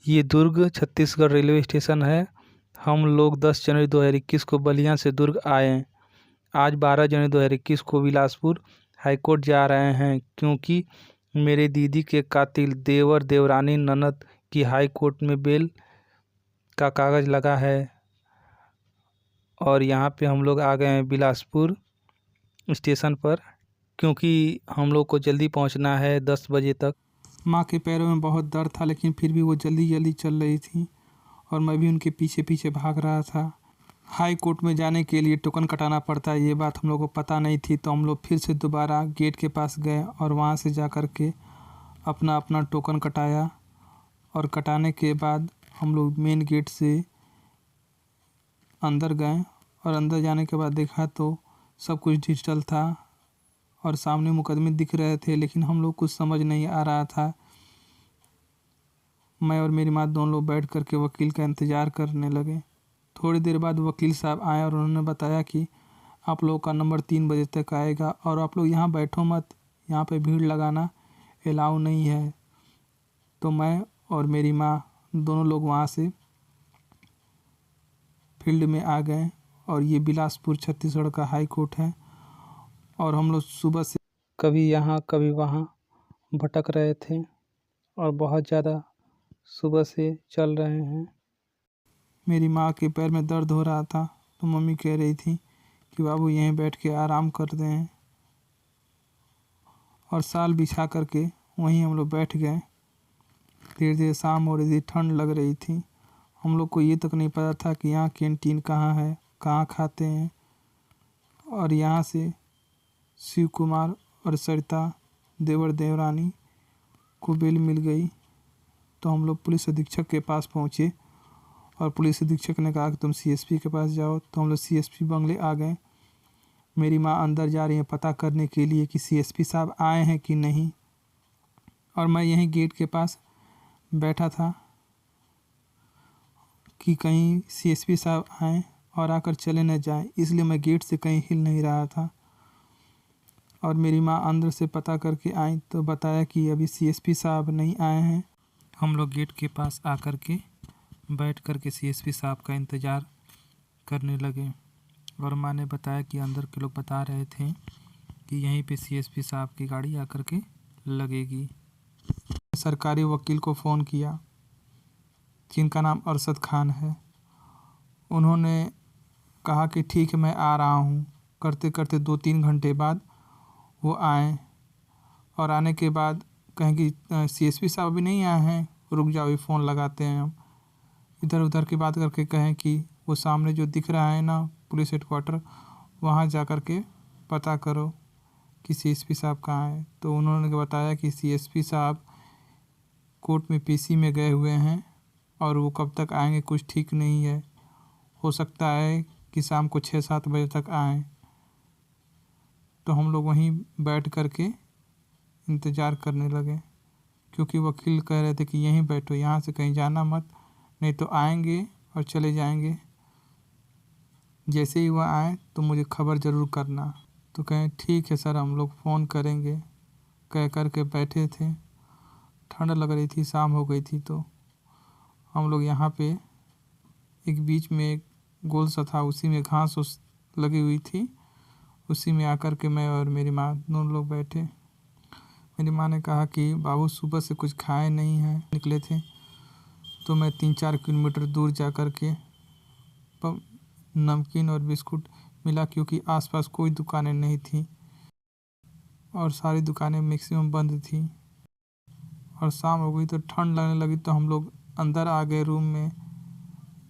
ये दुर्ग Chhattisgarh railway station है। हम लोग 10 जनवरी 2021 को बलिया से दुर्ग आए। आज 12 जनवरी 2021 को बिलासपुर हाईकोर्ट जा रहे हैं क्योंकि मेरे दीदी के कातिल देवर देवरानी ननद की हाई कोर्ट में बेल का कागज़ लगा है। और यहाँ पे हम लोग आ गए हैं बिलासपुर स्टेशन पर क्योंकि हम लोग को जल्दी पहुँचना है 10 बजे तक। माँ के पैरों में बहुत दर्द था लेकिन फिर भी वो जल्दी जल्दी चल रही थी और मैं भी उनके पीछे पीछे भाग रहा था। हाई कोर्ट में जाने के लिए टोकन कटाना पड़ता है, ये बात हम लोग को पता नहीं थी। तो हम लोग फिर से दोबारा गेट के पास गए और वहाँ से जा कर के अपना अपना टोकन कटाया। और कटाने के बाद हम लोग मेन गेट से अंदर गए और अंदर जाने के बाद देखा तो सब कुछ डिजिटल था और सामने मुकदमे दिख रहे थे, लेकिन हम लोग कुछ समझ नहीं आ रहा था। मैं और मेरी माँ दोनों लोग बैठ कर के वकील का इंतज़ार करने लगे। थोड़ी देर बाद वकील साहब आए और उन्होंने बताया कि आप लोगों का नंबर 3 बजे तक आएगा और आप लोग यहाँ बैठो मत, यहाँ पे भीड़ लगाना अलाउ नहीं है। तो मैं और मेरी माँ दोनों लोग वहाँ से फील्ड में आ गए और ये बिलासपुर छत्तीसगढ़ का हाई कोर्ट है। और हम लोग सुबह से कभी यहाँ कभी वहाँ भटक रहे थे और बहुत ज़्यादा सुबह से चल रहे हैं। मेरी माँ के पैर में दर्द हो रहा था तो मम्मी कह रही थी कि बाबू यहीं बैठ के आराम कर दें, और साल बिछा करके वहीं हम लोग बैठ गए। धीरे धीरे शाम हो रही थी, ठंड लग रही थी। हम लोग को ये तक नहीं पता था कि यहाँ कैंटीन कहाँ है, कहाँ खाते हैं। और यहाँ से शिव कुमार और सरिता देवर देवरानी को बेल मिल गई। तो हम लोग पुलिस अधीक्षक के पास पहुँचे और पुलिस अधीक्षक ने कहा कि तुम सीएसपी के पास जाओ। तो हम लोग सीएसपी बंगले आ गए। मेरी माँ अंदर जा रही है पता करने के लिए कि सीएसपी साहब आए हैं कि नहीं, और मैं यहीं गेट के पास बैठा था कि कहीं सीएसपी साहब आएँ और आकर चले न जाएं, इसलिए मैं गेट से कहीं हिल नहीं रहा था। और मेरी माँ अंदर से पता करके आई तो बताया कि अभी सीएसपी साहब नहीं आए हैं। हम लोग गेट के पास आकर के बैठ कर के सीएसपी साहब का इंतज़ार करने लगे। और माँ ने बताया कि अंदर के लोग बता रहे थे कि यहीं पे सीएसपी साहब की गाड़ी आकर के लगेगी। सरकारी वकील को फ़ोन किया जिनका नाम अरशद खान है। उन्होंने कहा कि ठीक है मैं आ रहा हूँ। करते करते 2-3 घंटे बाद वो आए और आने के बाद कहें कि सीएसपी साहब अभी नहीं आए हैं, रुक जाओ अभी फ़ोन लगाते हैं हम। इधर उधर की बात करके कहें कि वो सामने जो दिख रहा है ना पुलिस हेडक्वार्टर, वहाँ जा कर के पता करो कि सीएसपी साहब कहाँ हैं। तो उन्होंने बताया कि सीएसपी साहब कोर्ट में पीसी में गए हुए हैं और वो कब तक आएंगे कुछ ठीक नहीं है। हो सकता है कि शाम को 6-7 बजे तक आएँ। तो हम लोग वहीं बैठ कर के इंतज़ार करने लगे क्योंकि वकील कह रहे थे कि यहीं बैठो, यहाँ से कहीं जाना मत, नहीं तो आएंगे और चले जाएंगे। जैसे ही वह आए तो मुझे खबर ज़रूर करना। तो कहें ठीक है सर, हम लोग फ़ोन करेंगे कह कर के बैठे थे। ठंड लग रही थी, शाम हो गई थी। तो हम लोग यहाँ पे एक बीच में एक गोल सा था, उसी में घास उस लगी हुई थी, उसी में आकर के मैं और मेरी माँ दोनों लोग बैठे। मेरी माँ ने कहा कि बाबू सुबह से कुछ खाए नहीं हैं, निकले थे। तो मैं 3-4 किलोमीटर दूर जा कर के नमकीन और बिस्कुट मिला क्योंकि आसपास कोई दुकानें नहीं थी और सारी दुकानें मैक्सिमम बंद थी। और शाम हो गई तो ठंड लगने लगी। तो हम लोग अंदर आ गए रूम में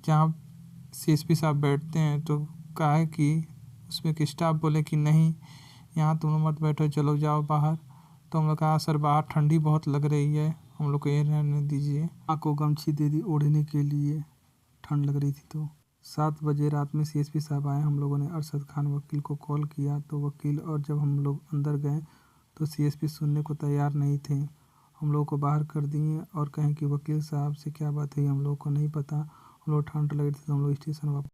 जहाँ सीएसपी साहब बैठते हैं। तो कहा है कि उसमें कि स्टाफ बोले कि नहीं यहाँ तुम लोग मत बैठो, चलो जाओ बाहर। तो हम लोग कहा सर बाहर ठंडी बहुत लग रही है, हम लोग को ये रहने दीजिए। माँ को गमछी दे दी ओढ़ने के लिए, ठंड लग रही थी। तो 7 बजे रात में सीएसपी साहब आए। हम लोगों ने अरशद खान वकील को कॉल किया तो वकील, और जब हम लोग अंदर गए तो सीएसपी सुनने को तैयार नहीं थे। हम लोग को बाहर कर दिए और कहें कि वकील साहब से क्या बात है हम लोग को नहीं पता। हम लोग ठंड लग रही थी तो हम लोग स्टेशन वापस